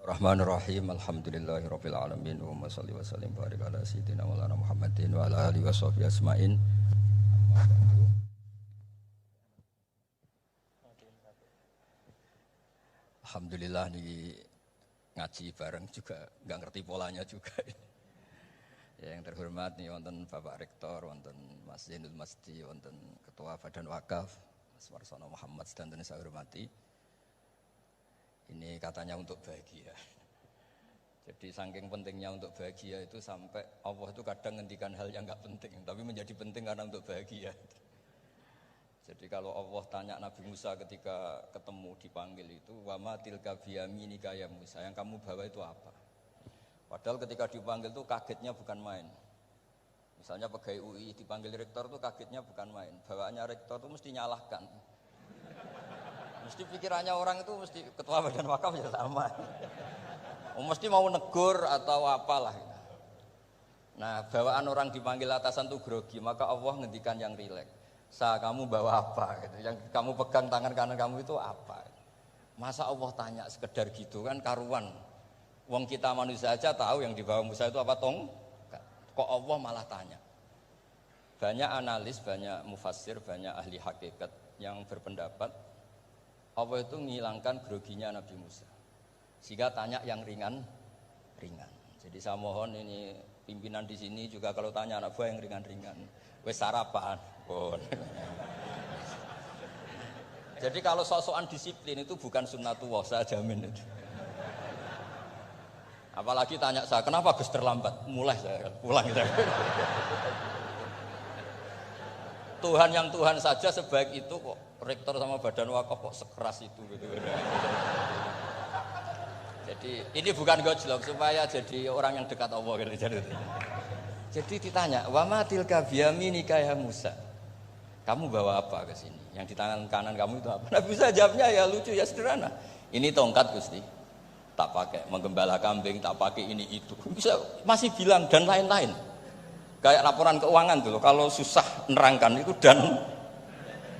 Bismillahirrahmanirrahim. Alhamdulillahirabbil alamin. Wa shalli wa sallim barik ala sayyidina Maulana Muhammadin wa ala alihi washabihi asmain. Alhamdulillah nih ngaji bareng juga enggak ngerti polanya juga. Ya, yang terhormat nih wonten Bapak Rektor, wonten Mas Zainul Masdi, wonten Ketua Badan Wakaf Mas Warsono Muhammad sedanten saya hormati. Ini katanya untuk bahagia. Jadi saking pentingnya untuk bahagia itu sampai Allah itu kadang ngendikan hal yang enggak penting, tapi menjadi penting karena untuk bahagia. Jadi kalau Allah tanya Nabi Musa ketika ketemu dipanggil itu, wa ma tilka biyaminika ya Musa, yang kamu bawa itu apa? Padahal ketika dipanggil itu kagetnya bukan main. Misalnya pegawai UI dipanggil rektor itu kagetnya bukan main. Bawaannya rektor itu mesti nyalahkan. Mesti pikirannya orang itu mesti ketua badan wakaf ya sama. Mesti mau negur atau apalah. Nah, bawaan orang dipanggil atasan itu grogi, maka Allah ngendikan yang rileks. Kamu bawa apa gitu. Yang kamu pegang tangan kanan kamu itu apa? Masa Allah tanya sekedar gitu kan karuan. Wong kita manusia aja tahu yang dibawa Musa itu apa tong? Kok Allah malah tanya? Banyak analis, banyak mufassir, banyak ahli hakikat yang berpendapat Allah itu menghilangkan groginya Nabi Musa. Sehingga tanya yang ringan. Jadi saya mohon ini pimpinan di sini juga kalau tanya anak buah yang ringan-ringan. Wes sarapan. Oh. Jadi kalau sok-sokan disiplin itu bukan sunnatullah, saya jamin itu. Apalagi tanya saya, kenapa Gus terlambat? Mulai saya pulang gitu. Tuhan yang Tuhan saja sebaik itu kok rektor sama badan wakaf kok sekeras itu gitu. Jadi ini bukan gojlok supaya jadi orang yang dekat Allah gitu. Jadi ditanya, wa ma tilka biyaminika ya Musa. Kamu bawa apa ke sini? Yang di tangan kanan kamu itu apa? Nabi Musa jawabnya ya lucu ya sederhana. Ini tongkat Gusti. Tak pakai menggembala kambing, tak pakai ini itu. Bisa masih bilang dan lain-lain. Kayak laporan keuangan tuh, kalau susah nerangkan itu dan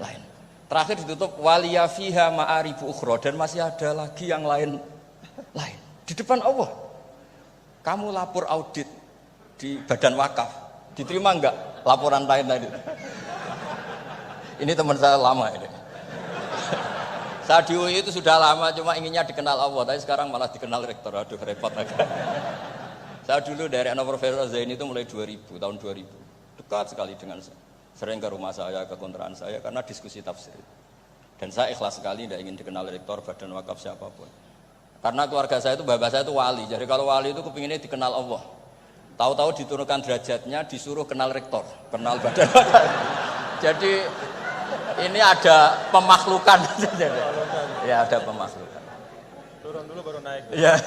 lain. Terakhir ditutup waliya fiha ma'aribu ukhra dan masih ada lagi yang lain di depan Allah. Kamu lapor audit di badan wakaf, diterima enggak laporan lain tadi? Ini teman saya lama ini. Saya di UI itu sudah lama, cuma inginnya dikenal Allah, tapi sekarang malah dikenal rektor. Aduh repot lagi. Saya dulu dari anak Profesor Zain itu mulai 2000, tahun 2000. Dekat sekali dengan saya. Sering ke rumah saya, ke kontrakan saya, karena diskusi tafsir. Dan saya ikhlas sekali, tidak ingin dikenal rektor, badan wakaf siapapun. Karena keluarga saya itu, bapak saya itu wali. Jadi kalau wali itu kepinginnya dikenal Allah. Tahu-tahu diturunkan derajatnya, disuruh kenal rektor, kenal badan wakaf. Jadi ini ada pemakhlukan. Ya ada pemakhlukan. Turun dulu baru naik. Ya.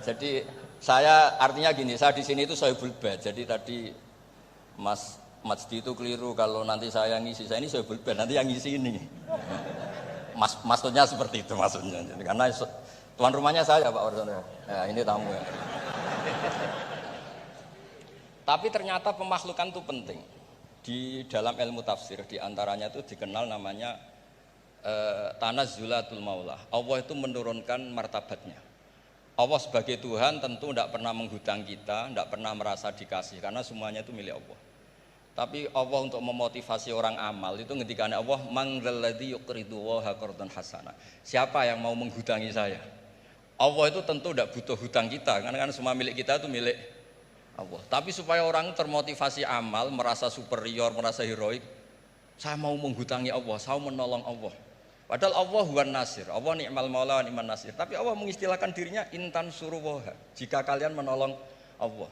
Jadi saya artinya gini, saya di sini itu sohibul bait. Jadi tadi Mas Majdi itu keliru kalau nanti saya ngisi. Saya ini sohibul bait, nanti yang ngisi ini. Maksudnya seperti itu maksudnya. Jadi, karena tuan rumahnya saya Pak Warsono. Ya, ini tamu ya. Tapi ternyata pemakhlukan itu penting. Di dalam ilmu tafsir diantaranya itu dikenal namanya tanazzulatul maula. Allah itu menurunkan martabatnya. Allah sebagai Tuhan tentu tidak pernah menghutang kita, tidak pernah merasa dikasih karena semuanya itu milik Allah. Tapi Allah untuk memotivasi orang amal itu ngendikan Allah mangzalladzi yuqridu waha qardan hasana. Siapa yang mau menghutangi saya? Allah itu tentu tidak butuh hutang kita karena kan semua milik kita itu milik Allah. Tapi supaya orang termotivasi amal, merasa superior, merasa heroik, saya mau menghutangi Allah, saya mau menolong Allah. Padahal Allah huwan nasir, Allah ni'mal maula wa ni'man nasir. Tapi Allah mengistilahkan dirinya intan suruwaha, jika kalian menolong Allah.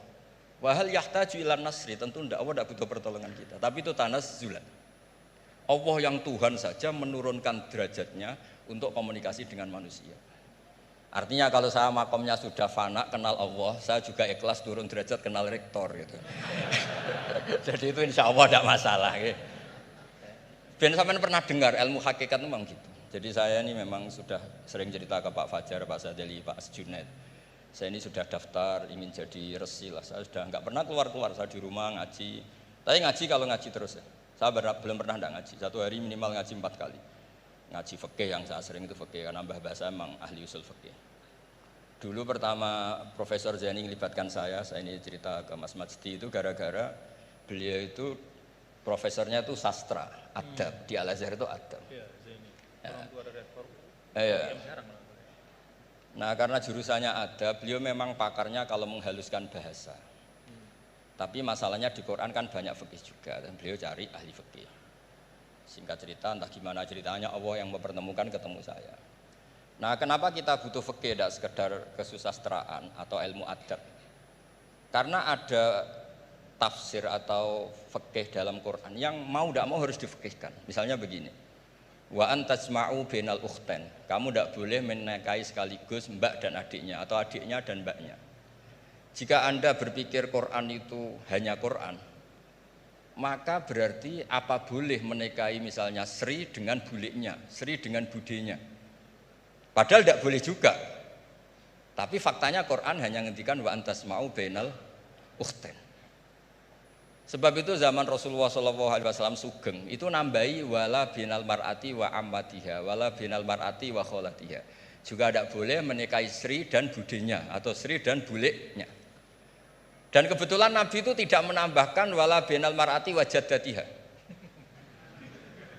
Wahal yahtaju ilan nasri, tentu tidak, Allah tidak butuh pertolongan kita. Tapi itu tanazzulan. Allah yang Tuhan saja menurunkan derajatnya untuk komunikasi dengan manusia. Artinya kalau saya makomnya sudah fana kenal Allah, saya juga ikhlas turun derajat kenal rektor gitu. Jadi itu insya Allah tidak masalah. Gitu. Ben sampean pernah dengar ilmu hakikat itu memang gitu. Jadi saya ini memang sudah sering cerita ke Pak Fajar, Pak Sadeli, Pak Junaid. Saya ini sudah daftar ingin jadi resi lah. Saya sudah nggak pernah keluar, saya di rumah ngaji. Tapi ngaji kalau ngaji terus ya. Saya belum pernah tidak ngaji. Satu hari minimal ngaji 4 kali. Ngaji fikih yang saya sering itu fikih karena mbah saya memang ahli usul fikih. Dulu pertama Profesor Zaini melibatkan saya ini cerita ke Mas Majdi itu gara-gara beliau itu profesornya itu sastra, adab, di Al-Azhar itu adab. Iya, Zaini. Orang tua dari rektor. Iya. Nah karena jurusannya adab, beliau memang pakarnya kalau menghaluskan bahasa. Tapi masalahnya di Quran kan banyak fikih juga dan beliau cari ahli fikih. Singkat cerita, entah gimana ceritanya Allah yang mempertemukan ketemu saya. Nah kenapa kita butuh fikih, tidak sekedar kesusastraan atau ilmu adab? Karena ada tafsir atau fikih dalam Quran yang mau tidak mau harus difikihkan. Misalnya begini, wa antasma'u bainal ukhtain, kamu tidak boleh menikahi sekaligus mbak dan adiknya atau adiknya dan mbaknya. Jika Anda berpikir Quran itu hanya Quran, maka berarti apa boleh menikahi misalnya Sri dengan buliknya, Sri dengan budenya. Padahal tidak boleh juga. Tapi faktanya Quran hanya ngendikan wa antasma'u bainal ukhtain. Sebab itu zaman Rasulullah SAW sugeng itu nambahi wala binal mar'ati wa ammatiha wala binal mar'ati wa kholatiha. Juga tidak boleh menikahi Sri dan budenya atau Sri dan buliknya. Dan kebetulan Nabi itu tidak menambahkan wala binal mar'ati wa jaddatiha.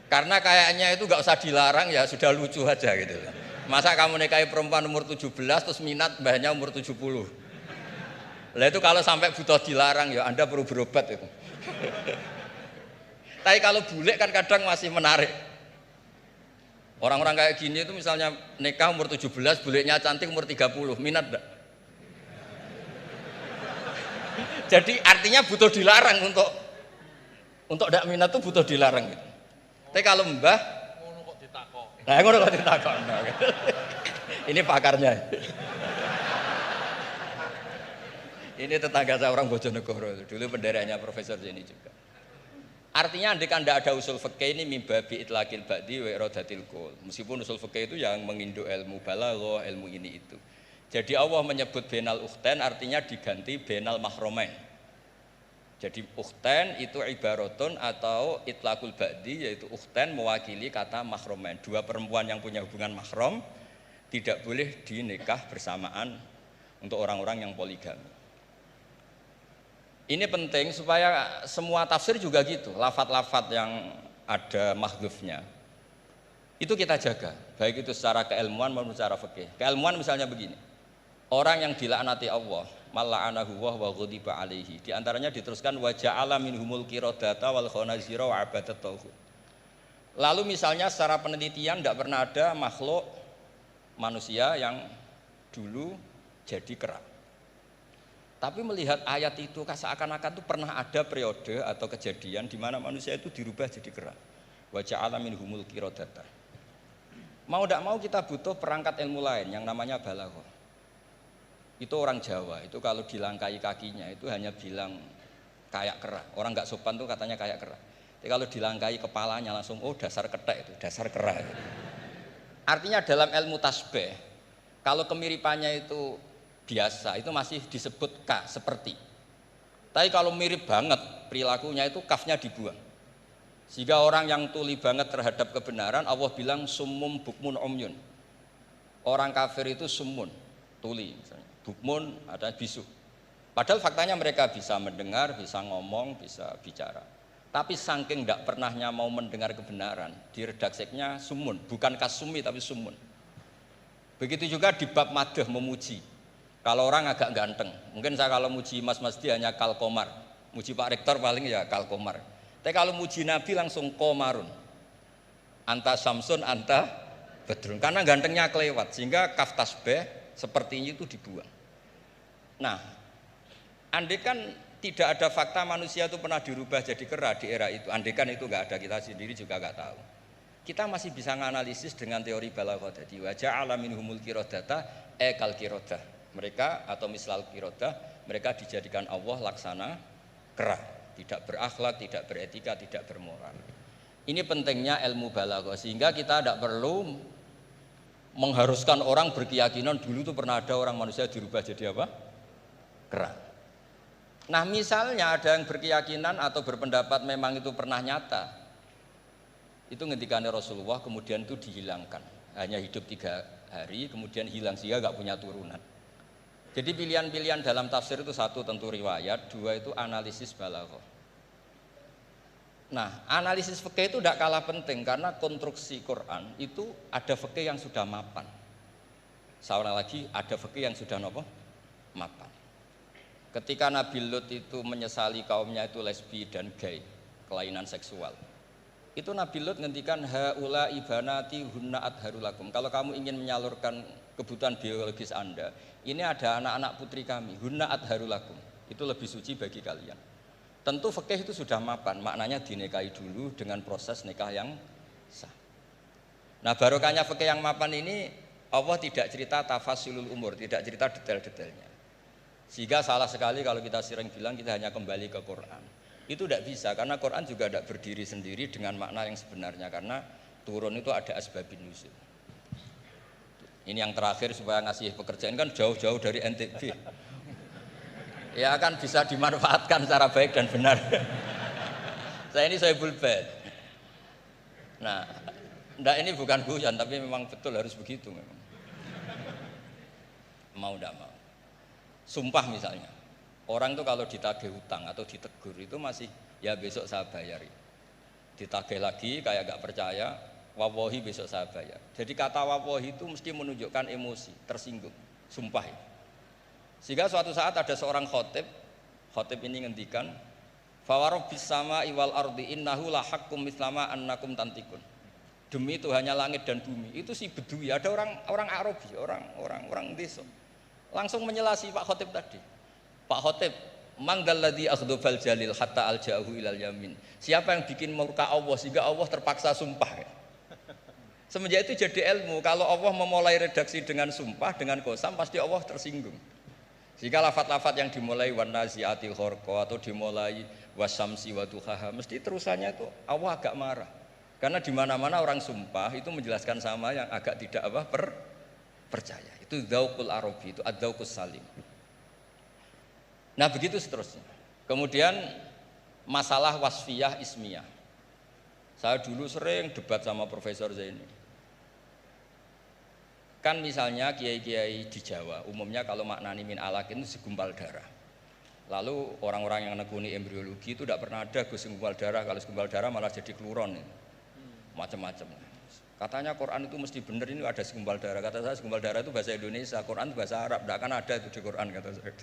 Karena kayaknya itu nggak usah dilarang, ya sudah lucu aja gitu. Masa kamu nikahi perempuan umur 17 terus minat mbahnya umur 70. Lah itu kalau sampai butuh dilarang ya Anda perlu berobat itu. Tapi kalau bule kan kadang masih menarik. Orang-orang kayak gini itu misalnya nikah umur 17, bulenya cantik umur 30, minat enggak? Jadi artinya butuh dilarang untuk tidak minat itu butuh dilarang gitu. Tapi kalau mbah ngono kok ditakok. Nah, ngono kok ditakok. Ini pakarnya. Ini tetangga saya orang Bojonegoro, dulu benderanya Profesor Zaini juga. Artinya andai kan tidak ada usul fikih ini mimba bi itlaqil ba'di wa iradatil qaul. Meskipun usul fikih itu yang menginduk ilmu balaghah, ilmu ini itu. Jadi Allah menyebut bainal ukhtain artinya diganti bainal mahromain. Jadi ukhtain itu ibaratun atau itlaqul ba'di, yaitu ukhtain mewakili kata mahromain. Dua perempuan yang punya hubungan mahram tidak boleh dinikah bersamaan untuk orang-orang yang poligami. Ini penting supaya semua tafsir juga gitu, lafat-lafat yang ada mahdzufnya itu kita jaga, baik itu secara keilmuan maupun secara fikih. Keilmuan misalnya begini, orang yang dilaknati Allah, mala'anahu wa ghadiba alaihi, di antaranya diteruskan wa ja'ala minhumul qiradata wal khanazira wa abadat tauhid. Lalu misalnya secara penelitian tidak pernah ada makhluk manusia yang dulu jadi kera. Tapi melihat ayat itu seakan-akan itu pernah ada periode atau kejadian di mana manusia itu dirubah jadi kera. Wa ja'ala minhumul qiradata. Mau tidak mau kita butuh perangkat ilmu lain yang namanya balaghah. Itu orang Jawa, itu kalau dilangkai kakinya itu hanya bilang kayak kera. Orang nggak sopan tuh katanya kayak kera. Tapi kalau dilangkai kepalanya langsung oh dasar ketek itu, dasar kera. Artinya dalam ilmu tasbih, kalau kemiripannya itu biasa itu masih disebut ka seperti. Tapi kalau mirip banget perilakunya itu kafnya dibuang. Sehingga orang yang tuli banget terhadap kebenaran Allah bilang summum bukmun umyun. Orang kafir itu summun, tuli misalnya. Bukmun ada bisu. Padahal faktanya mereka bisa mendengar, bisa ngomong, bisa bicara. Tapi saking tidak pernahnya mau mendengar kebenaran, di redaksinya summun, bukan kasumi tapi summun. Begitu juga di bab madh memuji. Kalau orang agak ganteng, mungkin saya kalau muji Mas Masdi hanya kalkomar, muji Pak Rektor paling ya kalkomar. Tapi kalau muji Nabi langsung komarun, anta samsun, anta bedrun, karena gantengnya kelewat, sehingga kaf tasbih sepertinya itu dibuang. Nah, andai kan tidak ada fakta manusia itu pernah dirubah jadi kera di era itu, andai kan itu nggak ada, kita sendiri juga nggak tahu. Kita masih bisa menganalisis dengan teori balaghah tadi, wa ja'ala minhumul qiradata kal qiradah. Mereka atau mislal qirodah, mereka dijadikan Allah laksana kera, tidak berakhlak, tidak beretika, tidak bermoral. Ini pentingnya ilmu balaghah, sehingga kita tidak perlu mengharuskan orang berkeyakinan dulu itu pernah ada orang manusia dirubah jadi apa? Kera. Nah misalnya ada yang berkeyakinan atau berpendapat memang itu pernah nyata, itu ngendikannya Rasulullah kemudian itu dihilangkan, hanya hidup 3 hari kemudian hilang sehingga nggak punya turunan. Jadi pilihan-pilihan dalam tafsir itu satu tentu riwayat, dua itu analisis balaghah. Nah, analisis fikih itu tidak kalah penting karena konstruksi Quran itu ada fikih yang sudah mapan. Seorang lagi ada fikih yang sudah mapan. Ketika Nabi Lut itu menyesali kaumnya itu lesbi dan gay, kelainan seksual. Itu Nabi Lut ngendikan haula ibanati hunna adharulakum. Kalau kamu ingin menyalurkan kebutuhan biologis Anda, ini ada anak-anak putri kami, hunna adharulakum. Itu lebih suci bagi kalian. Tentu fikih itu sudah mapan, maknanya dinikahi dulu dengan proses nikah yang sah. Nah, barokahnya fikih yang mapan ini Allah tidak cerita tafasilul umur, tidak cerita detail-detailnya. Sehingga salah sekali kalau kita sering bilang kita hanya kembali ke Quran. Itu tidak bisa karena Quran juga tidak berdiri sendiri dengan makna yang sebenarnya karena turun itu ada asbabun nuzul. Ini yang terakhir supaya ngasih pekerjaan kan jauh-jauh dari NTB. Ya kan bisa dimanfaatkan secara baik dan benar. Saya ini Sohibul Bait. Nah, enggak ini bukan guyon tapi memang betul harus begitu memang. Mau enggak mau. Sumpah misalnya. Orang itu kalau ditagih hutang atau ditegur itu masih ya besok saya bayar. Ditagih lagi kayak gak percaya, wawahi besok saya bayar. Jadi kata wawahi itu mesti menunjukkan emosi, tersinggung, sumpah. Sehingga suatu saat ada seorang khotib ini ngendikan, fawarobbis sama iwal ardi innahu lahakum mislama annakum tantikun. Demi Tuhannya langit dan bumi. Itu si Bedui, ada orang Arabi, orang desa. Langsung menyelasi Pak Khotib tadi. Pak Khotib, mangdalladzi akhdhafal jalil hatta alja'ahu ilal yamin. Siapa yang bikin murka Allah sehingga Allah terpaksa sumpah. Semenjak itu jadi ilmu, kalau Allah memulai redaksi dengan sumpah, dengan qasam pasti Allah tersinggung. Jika lafat-lafat yang dimulai wan naziati gharqa atau dimulai wasamsi wa duhaha, mesti terusannya itu Allah agak marah. Karena di mana-mana orang sumpah itu menjelaskan sama yang agak tidak percaya. Itu dzauqul arabi, itu adzauqus salim. Nah begitu seterusnya. Kemudian masalah wasfiyah ismiyah. Saya dulu sering debat sama Profesor Zaini. Kan misalnya kiai-kiai di Jawa, umumnya kalau maknani min alaq itu segumpal darah. Lalu orang-orang yang nekuni embriologi itu tidak pernah ada segumpal darah. Kalau segumpal darah malah jadi kluron, macam-macam. Katanya Quran itu mesti benar ini ada segumpal darah. Kata saya segumpal darah itu bahasa Indonesia, Quran itu bahasa Arab. Tidak akan ada itu di Quran kata saya.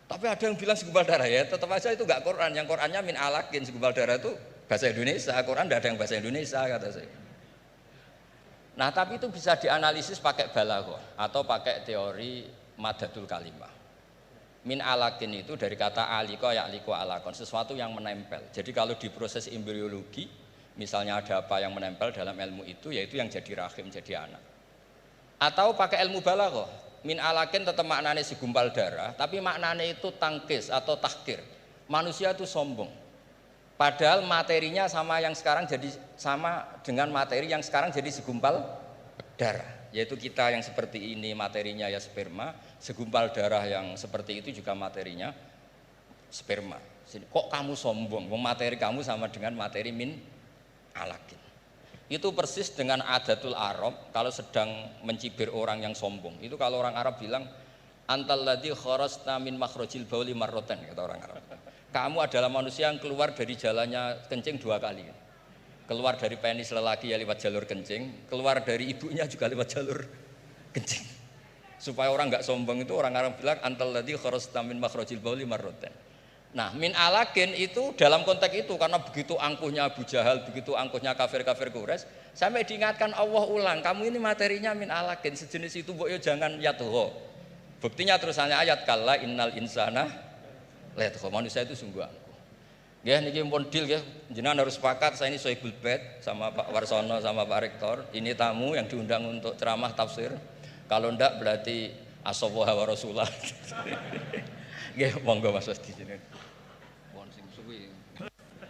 Tapi ada yang bilang segumpal darah ya, tetap aja itu enggak Quran. Yang Qurannya min alakin, segumpal darah itu bahasa Indonesia. Quran tidak ada yang bahasa Indonesia kata saya. Nah tapi itu bisa dianalisis pakai balaghah atau pakai teori madatul kalimah. Min alakin itu dari kata aliko ya'liko alakon, sesuatu yang menempel. Jadi kalau di proses embriologi, misalnya ada apa yang menempel dalam ilmu itu, yaitu yang jadi rahim, jadi anak. Atau pakai ilmu balaghah. Min alakin tetap maknanya segumpal darah, tapi maknanya itu tangkis atau tahkir. Manusia itu sombong. Padahal materinya sama yang sekarang jadi sama dengan materi yang sekarang jadi segumpal darah. Yaitu kita yang seperti ini materinya ya sperma, segumpal darah yang seperti itu juga materinya sperma. Kok kamu sombong? Materi kamu sama dengan materi min alakin. Itu persis dengan adatul Arab kalau sedang mencibir orang yang sombong. Itu kalau orang Arab bilang antal ladzi kharajta min makhrajil bauli marratan, kata orang Arab. Kamu adalah manusia yang keluar dari jalannya kencing 2 kali. Keluar dari penis lelaki ya lewat jalur kencing, keluar dari ibunya juga lewat jalur kencing. Supaya orang enggak sombong itu orang Arab bilang antal ladzi kharajta min makhrajil bauli marratan. Nah, min alakin itu dalam konteks itu karena begitu angkuhnya Abu Jahal, begitu angkuhnya kafir-kafir Quraisy, sampai diingatkan Allah ulang, kamu ini materinya min alakin, sejenis itu mbok yo jangan yatho. Buktinya terusannya ayat kalla innal insana layatho, manusia itu sungguh angkuh. Nggih niki pun deal nggih, jenengan harus sepakat saya ini Sohibul Bait sama Pak Warsono sama Pak Rektor, ini tamu yang diundang untuk ceramah tafsir. Kalau ndak berarti asawaha wa rasulah. Nggih monggo Mas di sini.